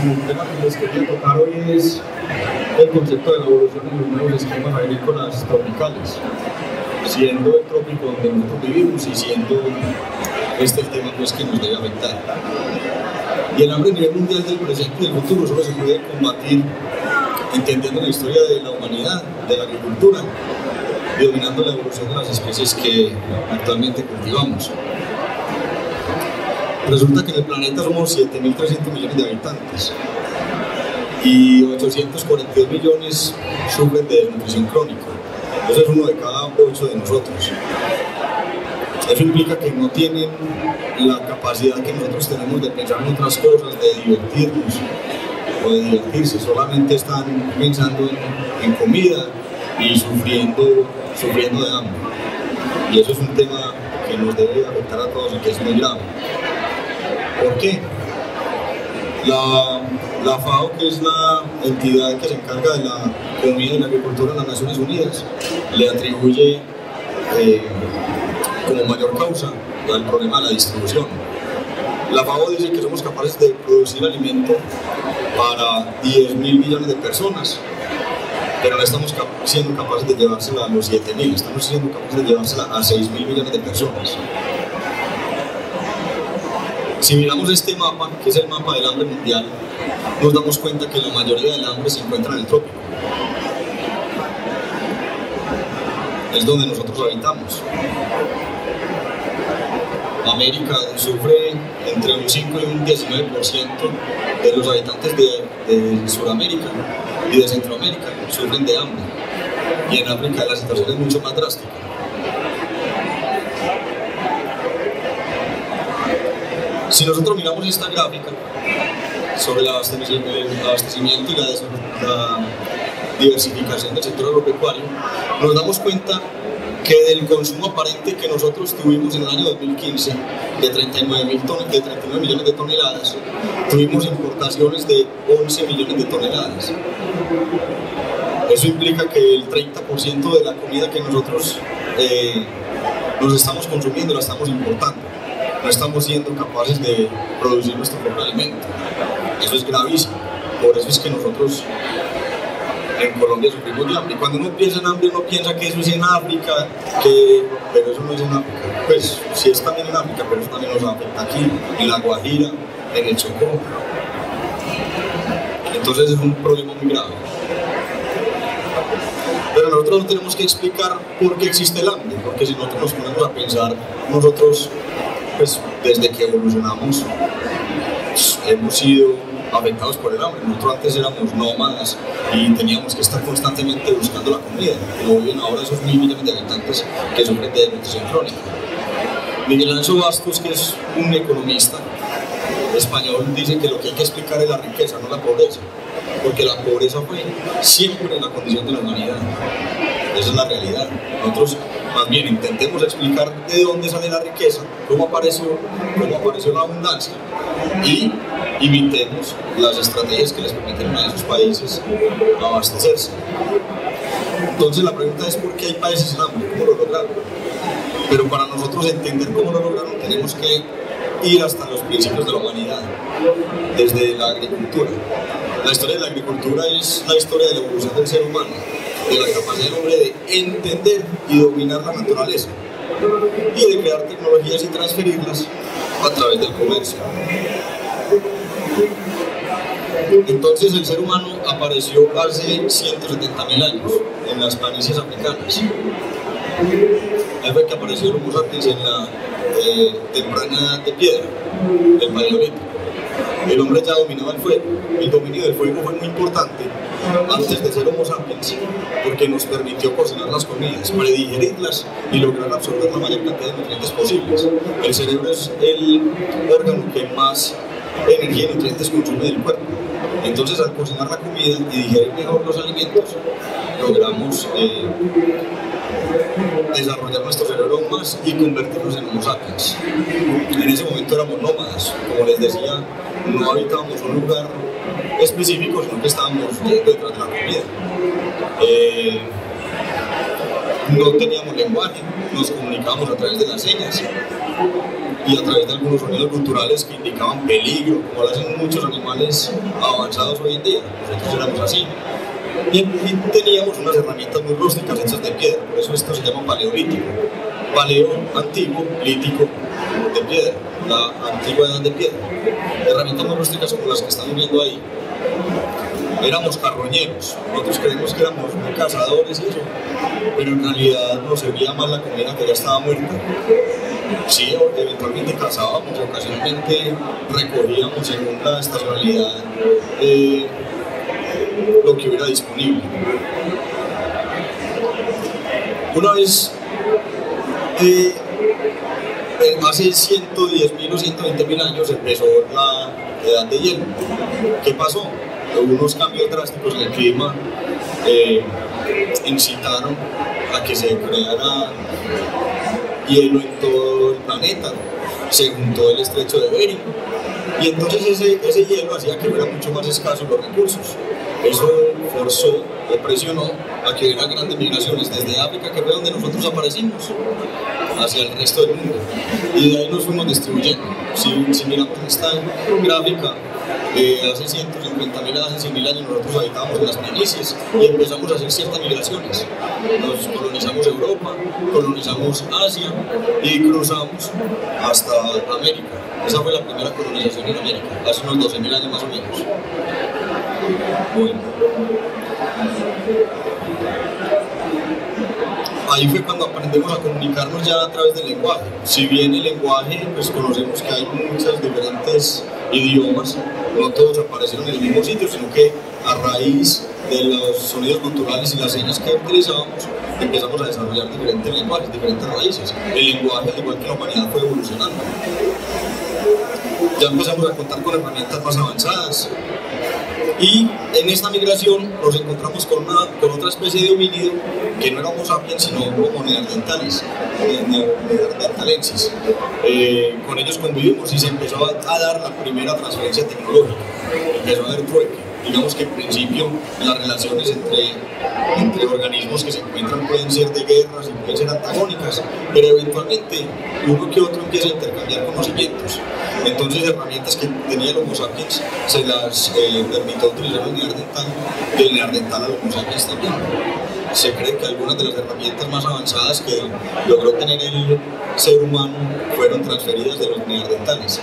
El tema que les quería tocar hoy es el concepto de la evolución en los nuevos esquemas agrícolas tropicales, siendo el trópico donde nosotros vivimos y siendo este el tema pues, que nos debe afectar. Y el hambre a nivel mundial del presente y del futuro solo se puede combatir entendiendo la historia de la humanidad, de la agricultura, y dominando la evolución de las especies que actualmente cultivamos. Resulta que en el planeta somos 7.300 millones de habitantes y 842 millones sufren de desnutrición crónica. Eso es uno de cada 8 de nosotros. Eso implica que no tienen la capacidad que nosotros tenemos de pensar en otras cosas, de divertirnos o de divertirse. Solamente están pensando en comida y sufriendo de hambre. Y eso es un tema que nos debe afectar a todos y que es muy grave. ¿Por qué? La FAO, que es la entidad que se encarga de la comida y la agricultura en las Naciones Unidas, le atribuye como mayor causa al problema de la distribución. La FAO dice que somos capaces de producir alimento para 10.000 millones de personas, pero no estamos siendo capaces de llevársela a los 7.000, estamos siendo capaces de llevársela a 6.000 millones de personas. Si miramos este mapa, que es el mapa del hambre mundial, nos damos cuenta que la mayoría del hambre se encuentra en el trópico. Es donde nosotros habitamos. América sufre entre un 5 y un 19% de los habitantes de Sudamérica y de Centroamérica sufren de hambre. Y en África la situación es mucho más drástica. Si nosotros miramos esta gráfica sobre el abastecimiento y la diversificación del sector agropecuario, nos damos cuenta que del consumo aparente que nosotros tuvimos en el año 2015 de 39 millones de toneladas, tuvimos importaciones de 11 millones de toneladas. Eso implica que el 30% de la comida que nosotros nos estamos consumiendo la estamos importando. No estamos siendo capaces de producir nuestro propio alimento. Eso es gravísimo. Por eso es que nosotros en Colombia sufrimos de hambre. Y cuando uno piensa en hambre, uno piensa que eso es en África, pero eso no es en África. Pues sí es también en África, pero eso también nos afecta aquí, en La Guajira, en el Chocó. Entonces es un problema muy grave. Pero nosotros no tenemos que explicar por qué existe el hambre, porque si nosotros nos ponemos a pensar, nosotros pues desde que evolucionamos hemos sido afectados por el hambre. Nosotros antes éramos nómadas y teníamos que estar constantemente buscando la comida, como viven ahora esos 1.000 millones de habitantes que sufren de desnutrición crónica. Miguel Ancho Bastos, que es un economista español, dice que lo que hay que explicar es la riqueza, no la pobreza, porque la pobreza fue siempre la condición de la humanidad. Esa es la realidad. Nosotros más bien intentemos explicar de dónde sale la riqueza, cómo apareció la abundancia, y imitemos las estrategias que les permiten a esos países abastecerse. Entonces la pregunta es: ¿por qué hay países en hambre? ¿Cómo lo lograron? Pero para nosotros entender cómo lo lograron tenemos que ir hasta los principios de la humanidad, desde la agricultura. La historia de la agricultura es la historia de la evolución del ser humano, de la capacidad del hombre de entender y dominar la naturaleza y de crear tecnologías y transferirlas a través del comercio. Entonces el ser humano apareció hace 170.000 años en las planicies africanas. Ahí fue que apareció el Homo sapiens en la temprana edad de piedra, el paleolítico. El hombre ya dominaba el fuego. El dominio del fuego fue muy importante antes de ser Homo sapiens, porque nos permitió cocinar las comidas, predigerirlas y lograr absorber la mayor cantidad de nutrientes posibles. El cerebro es el órgano que más energía y nutrientes consume del cuerpo. Entonces, al cocinar la comida y digerir mejor los alimentos, logramos desarrollar nuestro cerebro aún más y convertirnos en Homo sapiens. En ese momento éramos nómadas, como les decía, no habitábamos un lugar específico, sino que estábamos yendo detrás de la comida. No teníamos lenguaje, nos comunicábamos a través de las señas. y a través de algunos sonidos culturales que indicaban peligro, como lo hacen muchos animales avanzados hoy en día. Nosotros éramos así. Y teníamos unas herramientas muy rústicas hechas de piedra, por eso esto se llama paleolítico. Paleo, antiguo, lítico, de piedra, la antigua edad de piedra. Herramientas muy rústicas como las que están viendo ahí. Éramos carroñeros, nosotros creemos que éramos muy cazadores y eso, pero en realidad nos servía más la comida que ya estaba muerta. Sí, eventualmente cazábamos, ocasionalmente recogíamos según la estacionalidad lo que hubiera disponible. Una vez, hace 110.000 o 120.000 años empezó la edad de hielo. ¿Qué pasó? Unos cambios drásticos en el clima incitaron a que se creara hielo en todo el planeta. Se juntó el estrecho de Bering y entonces ese hielo hacía que fueran mucho más escasos los recursos. Eso forzó o presionó a que hubiera grandes migraciones desde África, que fue donde nosotros aparecimos, hacia el resto del mundo, y de ahí nos fuimos distribuyendo. Si miramos esta gráfica, hace 150.000, hace 100.000 años nosotros habitábamos en las planicies y empezamos a hacer ciertas migraciones. Nos colonizamos Europa, colonizamos Asia y cruzamos hasta América. Esa fue la primera colonización en América, hace unos 12.000 años más o menos. Bueno. Ahí fue cuando aprendemos a comunicarnos ya a través del lenguaje. Si bien el lenguaje, pues conocemos que hay muchos diferentes idiomas, no todos aparecieron en el mismo sitio, sino que a raíz de los sonidos culturales y las señas que utilizábamos, empezamos a desarrollar diferentes lenguajes, diferentes raíces. El lenguaje, al igual que la humanidad, fue evolucionando. Ya empezamos a contar con herramientas más avanzadas. Y en esta migración nos encontramos con otra especie de homínido que no era Homo sapiens, sino Homo neanderthalensis. Con ellos convivimos y se empezó a dar la primera transferencia tecnológica. Empezó a haber trueque. Digamos que en principio las relaciones entre organismos que se encuentran pueden ser de guerras y pueden ser antagónicas, pero eventualmente uno que otro empieza a intercambiar conocimientos. Entonces herramientas que tenía el Homo sapiens se las permitió utilizar el neandertal y el neandertal al Homo sapiens también. Se cree que algunas de las herramientas más avanzadas que logró tener el ser humano fueron transferidas de los neandertales.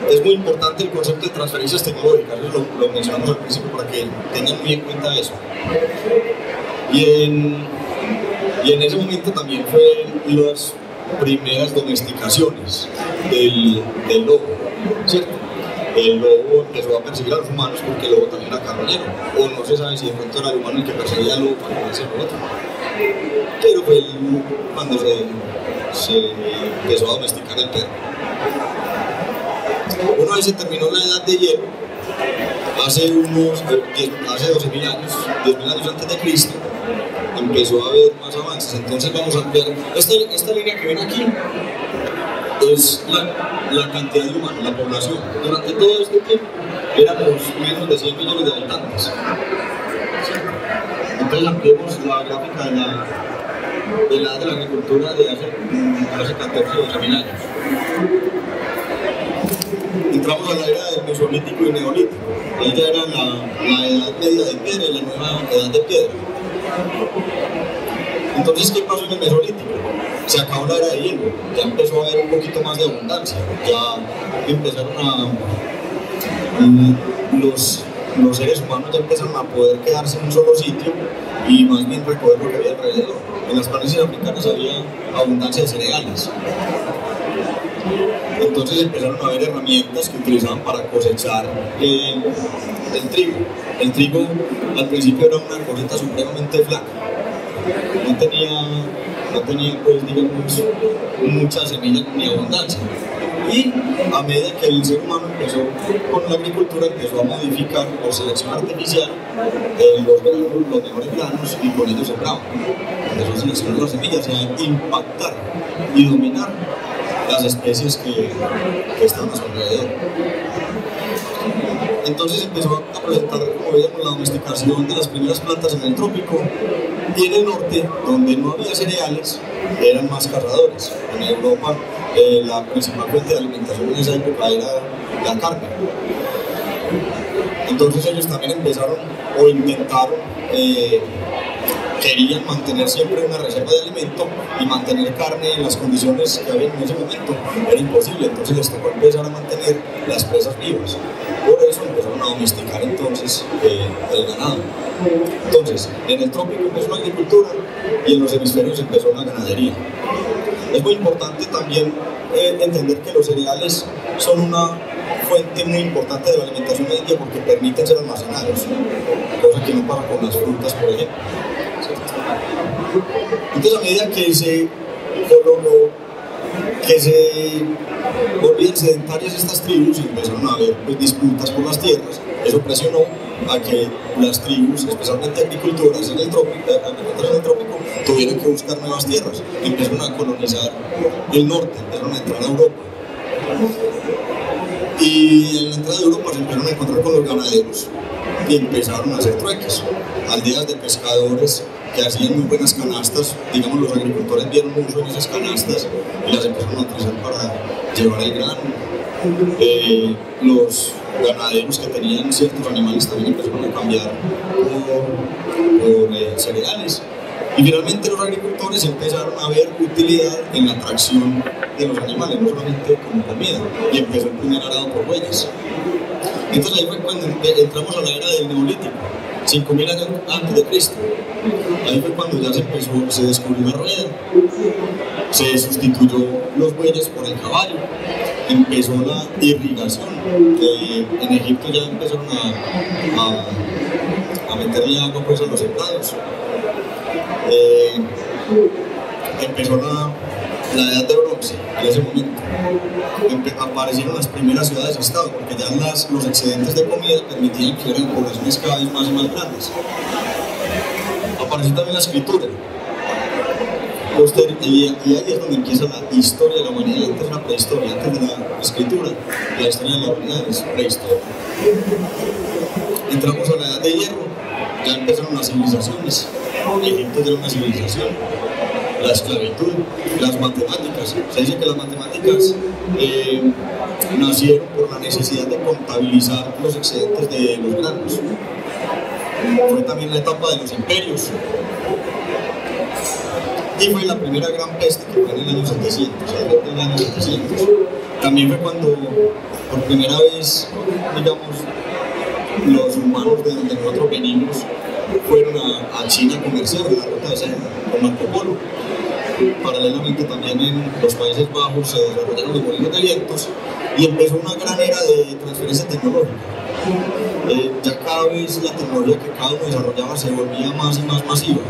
Es muy importante el concepto de transferencias tecnológicas, lo mencionamos al principio para que tengan muy en cuenta eso. Y en ese momento también fue las primeras domesticaciones del lobo, ¿cierto? El lobo empezó a perseguir a los humanos porque el lobo también era carroñero, o no se sabe si de pronto era el humano el que perseguía al lobo para comerse al otro. Pero fue cuando se empezó a domesticar el perro. Una vez se terminó la edad de hielo, hace 12.000 años, 10.000 años antes de Cristo, empezó a haber más avances. Entonces vamos a ver, esta línea que ven aquí es la cantidad de humanos, la población. Durante todo este tiempo éramos menos de 100 millones de habitantes. Entonces ampliemos la gráfica de la edad de la agricultura de hace 14 o 12.000 años. Entramos a la era del Mesolítico y Neolítico. Ahí ya era la edad media de piedra y la nueva edad de piedra. Entonces, ¿qué pasó en el Mesolítico? Se acabó la era de hielo, ya empezó a haber un poquito más de abundancia, ya empezaron los seres humanos ya empezaron a poder quedarse en un solo sitio y más bien recoger lo que había alrededor. En las planicies africanas había abundancia de cereales. Entonces empezaron a haber herramientas que utilizaban para cosechar el trigo. El trigo al principio era una coseta supremamente flaca, no tenía pues digamos muchas semillas ni abundancia. Y a medida que el ser humano empezó con la agricultura, empezó a modificar por selección artificial los mejores granos y con ellos sembraban. Empezó a seleccionar las semillas y a impactar y dominar las especies que estaban a su alrededor. Entonces empezó a presentar, como veíamos, la domesticación de las primeras plantas en el trópico y en el norte, donde no había cereales, eran más cazadores. En Europa la principal fuente de alimentación en esa época era la carne. Entonces ellos también empezaron o intentaron, querían mantener siempre una reserva de alimento, y mantener carne en las condiciones que había en ese momento era imposible. Entonces les tocó empezar a mantener las presas vivas. Por eso empezaron a domesticar entonces el ganado. Entonces, en el trópico empezó la agricultura y en los hemisferios empezó la ganadería. Es muy importante también entender que los cereales son una fuente muy importante de la alimentación hoy en día porque permiten ser almacenados, cosa que no pasa con las frutas, por ejemplo. Entonces, a medida que se volvían sedentarias estas tribus y empezaron a haber pues, disputas por las tierras, eso presionó a que las tribus, especialmente agricultoras en el trópico, tuvieran que buscar nuevas tierras. Empezaron a colonizar el norte, empezaron a entrar a Europa. Y en la entrada de Europa se empezaron a encontrar con los ganaderos y empezaron a hacer trueques, aldeas de pescadores que hacían muy buenas canastas. Digamos, los agricultores vieron uso en esas canastas y las empezaron a utilizar para llevar el grano. Los ganaderos que tenían ciertos animales también empezaron a cambiar por cereales. Y finalmente los agricultores empezaron a ver utilidad en la tracción de los animales, no solamente como comida, y empezó el primer arado por bueyes. Entonces ahí fue cuando entramos a la era del Neolítico, 5000 años antes de Cristo. Ahí fue cuando ya se descubrió la rueda, se sustituyó los bueyes por el caballo, empezó la irrigación. En Egipto ya empezaron a meterle agua pues, a los sembrados. Empezó la edad de bronce en ese momento. Aparecieron las primeras ciudades-estado, porque ya los excedentes de comida permitían que eran poblaciones cada vez más y más grandes. Apareció también la escritura. Y ahí es donde empieza la historia de la humanidad. Antes de la prehistoria, antes de la escritura, la historia de la humanidad es prehistoria. Entramos a la edad de hierro, ya empezaron las civilizaciones. Egipto era una civilización, la esclavitud, las matemáticas. Se dice que las matemáticas nacieron por la necesidad de contabilizar los excedentes de los granos. Fue también la etapa de los imperios. Y fue la primera gran peste que fue en el año 700, en el año 700. También fue cuando, por primera vez, digamos, los humanos de donde nosotros venimos fueron a China a comerciar en la ruta de seda con Marco Polo. Paralelamente también en los Países Bajos se desarrollaron los molinos de vientos y empezó una gran era de transferencia tecnológica. Ya cada vez la tecnología que cada uno desarrollaba se volvía más y más masiva.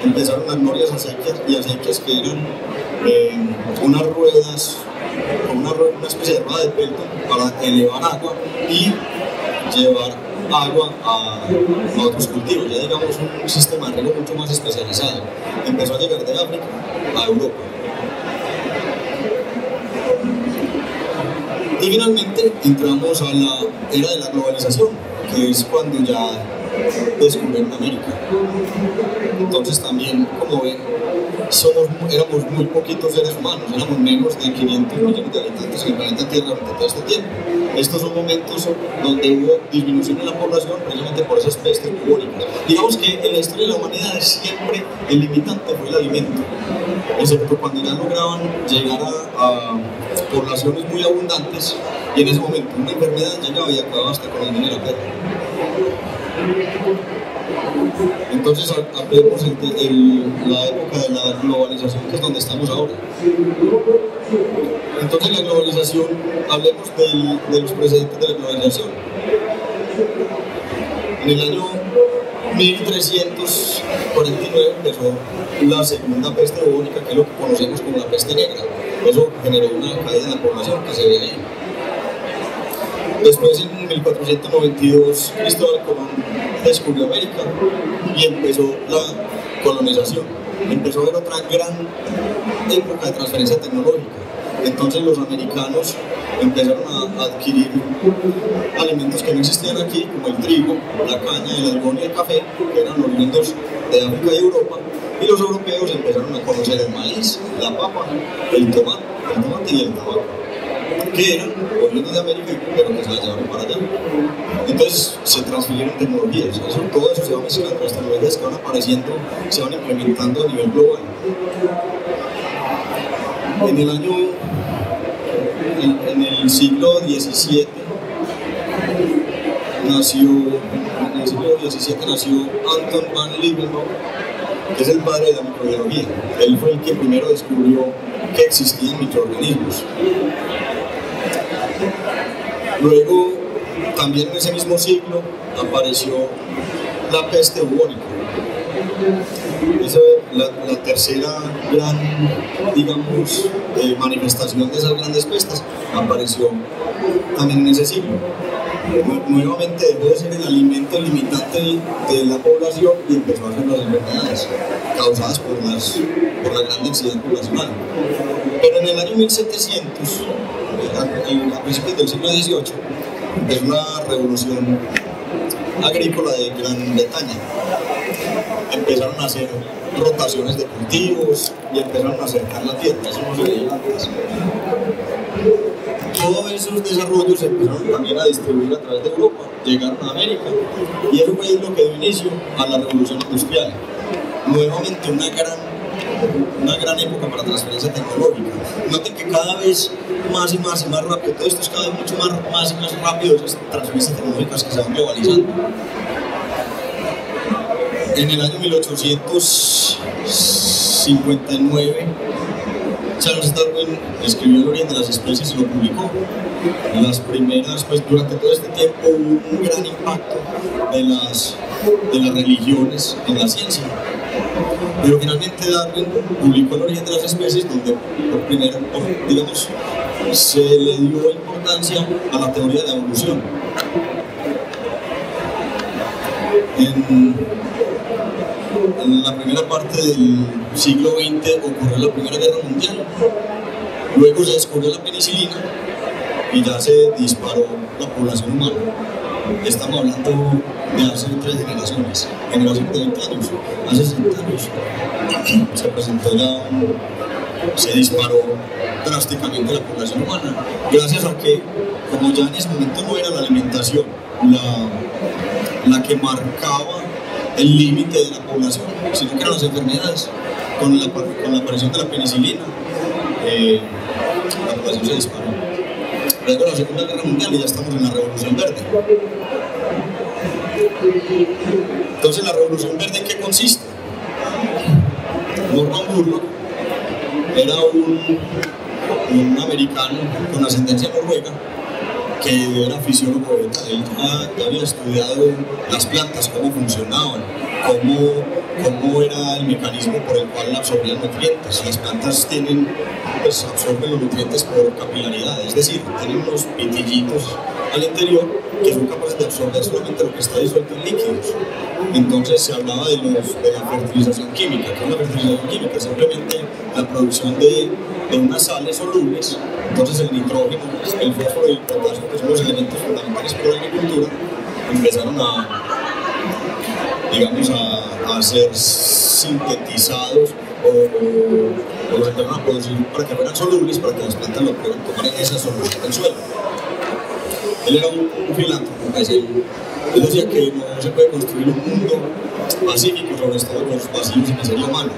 Empezaron las norias acequias que eran unas ruedas, una especie de rueda de pelto para elevar agua y llevar agua a otros cultivos, ya digamos un sistema de riego mucho más especializado. Empezó a llegar de África a Europa. Y finalmente entramos a la era de la globalización, que es cuando ya descubrieron América. Entonces también, como ven, éramos muy poquitos seres humanos, éramos menos de 500 millones de habitantes en el planeta Tierra durante todo este tiempo. Estos son momentos donde hubo disminución en la población precisamente por esas pestes bubónicas. Digamos que en la historia de la humanidad siempre el limitante fue el alimento, excepto cuando ya lograban llegar a poblaciones muy abundantes, y en ese momento una enfermedad llegaba y acababa hasta con el niño de la tierra. Entonces hablemos la época de la globalización, que es donde estamos ahora. Entonces la globalización, hablemos de los precedentes de la globalización. En el año 1349 empezó la segunda peste bubónica, que es lo que conocemos como la peste negra. Eso generó una caída en la población que se ve ahí. Después, en 1492, Cristóbal Colón descubrió América y empezó la colonización. Empezó a haber otra gran época de transferencia tecnológica. Entonces los americanos empezaron a adquirir alimentos que no existían aquí, como el trigo, la caña, el algodón y el café, que eran oriundos de África y Europa, Y los europeos empezaron a conocer el maíz, la papa, el tomate y el tabaco, que eran oriundos de América, pero que se las llevaron para allá. Entonces se transfirieron tecnologías, todo eso se va mezclando, las tecnologías que van apareciendo se van implementando a nivel global. En el siglo XVII nació Anton van Leeuwenhoek, que es el padre de la microbiología. Él fue el que primero descubrió que existían microorganismos. Luego, también en ese mismo siglo, apareció la peste bubónica. Esa es la tercera gran, digamos, manifestación de esas grandes pestes, apareció también en ese siglo. Nuevamente dejó de ser el alimento limitante de la población y empezó a ser las enfermedades causadas por la gran densidad poblacional. Pero en el año 1700, a principios del siglo XVIII, empezó la revolución agrícola de Gran Bretaña. Empezaron a hacer rotaciones de cultivos y empezaron a acercar la tierra, eso no se veía antes. Todos esos desarrollos se empezaron también a distribuir a través de Europa, llegaron a América, y eso fue lo que dio inicio a la revolución industrial. Nuevamente una gran época para transferencia tecnológica. Noten que cada vez más y más rápido, todo esto es cada vez mucho más y más rápido, esas transferencias tecnológicas que se van globalizando. En el año 1859, Charles Darwin escribió El origen de las especies y lo publicó. Las primeras, pues durante todo este tiempo hubo un gran impacto de las religiones en la ciencia. Pero finalmente Darwin publicó El origen de las especies, donde digamos, se le dio importancia a la teoría de la evolución. En la primera parte del siglo XX ocurrió la Primera Guerra Mundial, luego se descubrió la penicilina y ya se disparó la población humana. Estamos hablando de hace 3 generaciones de 20 años, hace 60 años. Se presentó se disparó drásticamente la población humana, gracias a que, como ya en ese momento no era la alimentación la que marcaba el límite de la población, sino que eran las enfermedades. Con la aparición de la penicilina, la población se disparó. Luego de la Segunda Guerra Mundial y ya estamos en la Revolución Verde. Entonces, ¿la Revolución Verde en qué consiste? Norman Borlaug era un americano con ascendencia noruega que era fisiólogo vegetal. Él ya había estudiado las plantas, cómo funcionaban, cómo era el mecanismo por el cual absorbían nutrientes. Las plantas absorben los nutrientes por capilaridad, es decir, tienen unos pitillitos al interior que son capaces de absorber solamente lo que está disuelto en líquidos. Entonces se hablaba de la fertilización química. ¿Qué es la fertilización química? Simplemente la producción de unas sales solubles. Entonces el nitrógeno, el fósforo y el potasio, que son los elementos fundamentales para la agricultura, empezaron a ser sintetizados o los empezaron a producir para que fueran solubles, para que las plantas lo pudieran tomar en esa solución del suelo. Él era un filántropo, pues él decía que no se puede construir un mundo pacífico sobre todo los vacíos y miseria humana.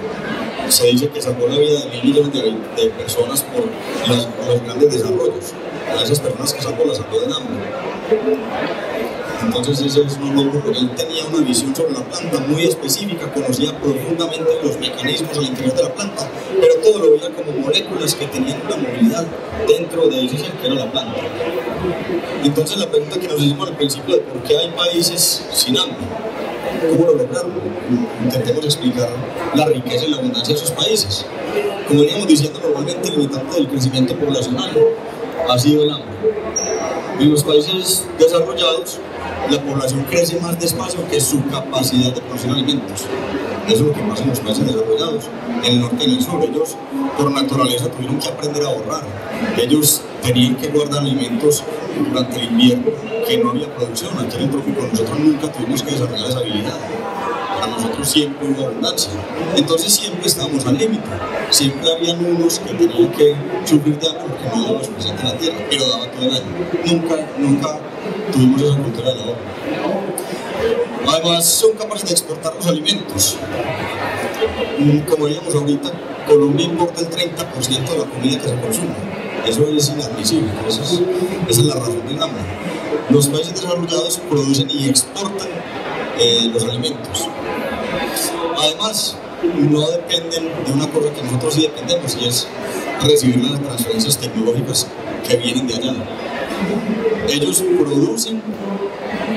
Se dice que salvó la vida de 1.000 millones de personas por los grandes desarrollos. A esas personas que salvó las salvó del hambre. Entonces ese es un logro, porque él tenía una visión sobre la planta muy específica, conocía profundamente los mecanismos al interior de la planta, pero todo lo veía como moléculas que tenían una movilidad dentro de ese ser que era la planta. Entonces la pregunta que nos hicimos al principio de por qué hay países sin hambre, ¿cómo lo lograron? Intentemos explicar la riqueza y la abundancia de esos países. Como veníamos diciendo, normalmente el limitante del crecimiento poblacional ha sido el hambre. En los países desarrollados, la población crece más despacio que su capacidad de producir alimentos. Eso es lo que pasa en los países desarrollados. En el norte y en el sur, ellos por naturaleza tuvieron que aprender a ahorrar. Ellos tenían que guardar alimentos durante el invierno, que no había producción. Aquí en el trópico nosotros nunca tuvimos que desarrollar esa habilidad. para nosotros siempre hubo abundancia. Entonces siempre estábamos al límite, siempre habían unos que tenían que sufrir de hambre porque no daba lo suficiente en la tierra, pero daba todo el año. Nunca tuvimos esa cultura del ahorro. Además, son capaces de exportar los alimentos. Como veíamos ahorita, Colombia importa el 30% de la comida que se consume. Eso es inadmisible, esa es la razón del hambre. Los países desarrollados producen y exportan los alimentos. Además, no dependen de una cosa que nosotros sí dependemos, y es recibir las transferencias tecnológicas que vienen de allá. Ellos producen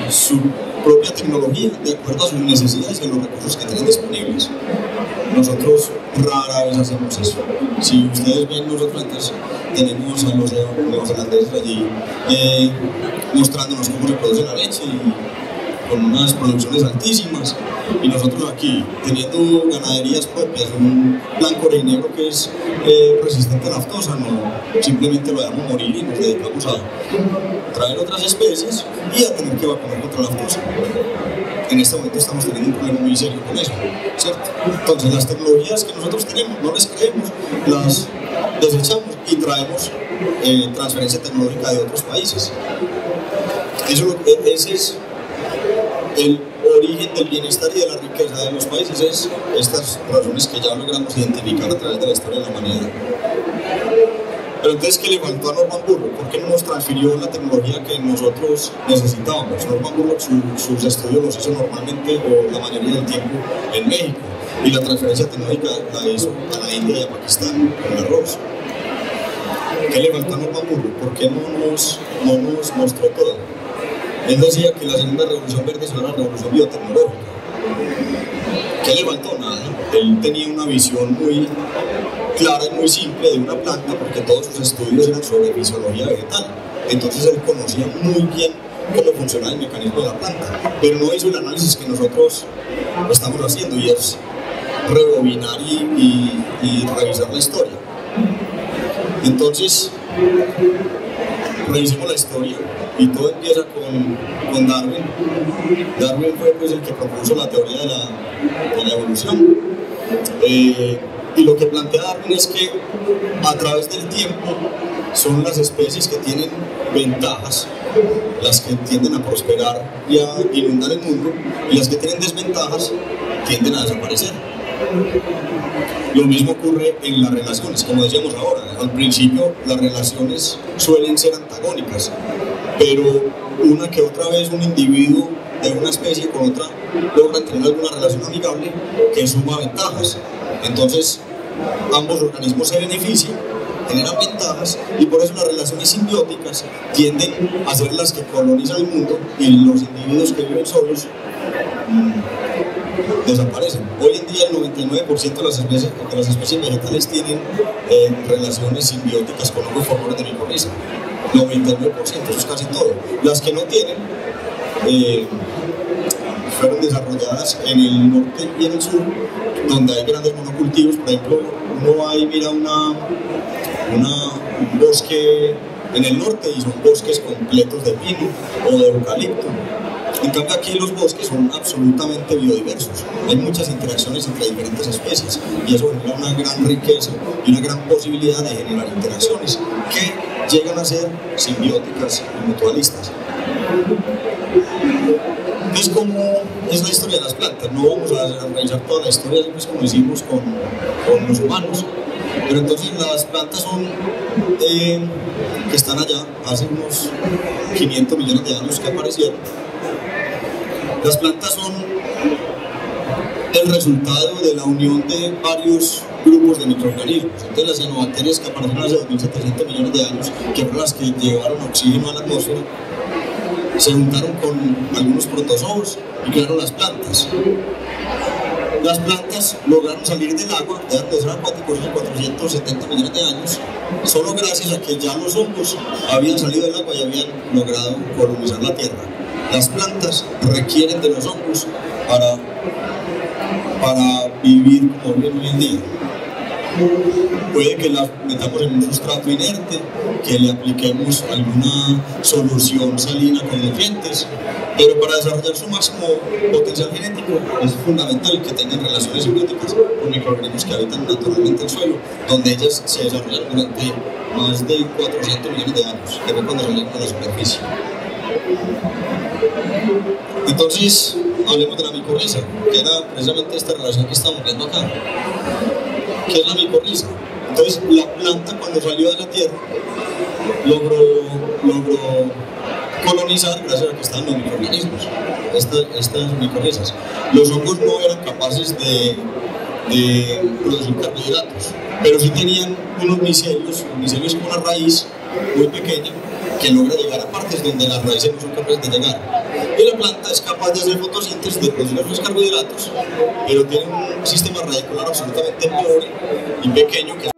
su propia tecnología de acuerdo a sus necesidades y a los recursos que tienen disponibles. Nosotros rara vez hacemos eso. Si ustedes ven, nosotros antes tenemos a los neozelandeses allí mostrándonos cómo se produce la leche y con unas producciones altísimas, y nosotros aquí teniendo ganaderías propias, un blanco orejinegro que es resistente a lactosa, no simplemente lo dejamos morir y nos dedicamos a traer otras especies y a tener que vacunar contra la lactosa. En este momento estamos teniendo un problema muy serio con eso, ¿cierto? Entonces las tecnologías que nosotros tenemos no les creemos, las desechamos y traemos transferencia tecnológica de otros países. Ese es el origen del bienestar y de la riqueza de los países, es estas razones que ya logramos identificar a través de la historia de la humanidad. Pero entonces, ¿qué le faltó a Norman Borlaug? ¿Por qué no nos transfirió la tecnología que nosotros necesitábamos? Norman Borlaug sus estudios los hizo normalmente, o la mayoría del tiempo, en México, y la transferencia tecnológica la hizo a la India y a Pakistán con el arroz. ¿Qué le faltó a Norman Borlaug? ¿Por qué no nos mostró todo? Él decía que la segunda revolución verde será la revolución biotecnológica. ¿Qué le faltó? Nada. Él tenía una visión muy clara y muy simple de una planta, porque todos sus estudios eran sobre fisiología vegetal. Entonces él conocía muy bien cómo funcionaba el mecanismo de la planta, pero no hizo el análisis que nosotros estamos haciendo, y es rebobinar y revisar la historia. Entonces, revisemos la historia, y todo empieza con Darwin. Darwin fue pues el que propuso la teoría de la evolución. Y lo que plantea Darwin es que a través del tiempo son las especies que tienen ventajas las que tienden a prosperar y a inundar el mundo, y las que tienen desventajas tienden a desaparecer. Lo mismo ocurre en las relaciones, como decíamos ahora. Al principio las relaciones suelen ser antagónicas, pero una que otra vez un individuo de una especie con otra logran tener alguna relación amigable que suma ventajas. Entonces ambos organismos se benefician, generan ventajas, y por eso las relaciones simbióticas tienden a ser las que colonizan el mundo, y los individuos que viven solos desaparecen. Hoy en día el 99% de las especies vegetales tienen relaciones simbióticas con otros formadores de micorriza. 99%, eso es casi todo. Las que no tienen fueron desarrolladas en el norte y en el sur, donde hay grandes monocultivos. Por ejemplo, uno ahí mira un bosque en el norte y son bosques completos de pino o de eucalipto. En cambio aquí los bosques son absolutamente biodiversos, hay muchas interacciones entre diferentes especies, y eso genera una gran riqueza y una gran posibilidad de generar interacciones que llegan a ser simbióticas y mutualistas. Entonces, ¿cómo es la historia de las plantas? No vamos a revisar toda la historia, pues, como hicimos con los humanos, pero entonces las plantas son que están allá hace unos 500 millones de años que aparecieron. Las plantas son el resultado de la unión de varios grupos de microorganismos. Entonces las cianobacterias, que aparecieron hace 2.700 millones de años, que fueron las que llevaron oxígeno a la atmósfera, se juntaron con algunos protozoos y crearon las plantas. Las plantas lograron salir del agua, dejaron de ser acuáticos hace 470 millones de años, solo gracias a que ya los hongos habían salido del agua y habían logrado colonizar la tierra. Las plantas requieren de los hongos para vivir como viven hoy en día. Puede que las metamos en un sustrato inerte, que le apliquemos alguna solución salina con nutrientes, pero para desarrollar su máximo potencial genético es fundamental que tengan relaciones simbióticas con microorganismos que habitan naturalmente el suelo, donde ellas se desarrollan durante más de 400 millones de años, que es cuando salen a la superficie. Entonces, hablemos de la micorriza, que era precisamente esta relación que estamos viendo acá. ¿Qué es la micorriza? Entonces, la planta cuando salió de la tierra logró colonizar gracias a que estaban los microorganismos, estas micorrizas. Los hongos no eran capaces de producir carbohidratos, pero sí tenían unos micelios como una raíz muy pequeña que logra llegar a partes donde las raíces no son capaces de llegar. Y la planta es capaz de hacer fotosíntesis, de producir los carbohidratos, pero tiene un sistema radicular absolutamente pobre y pequeño que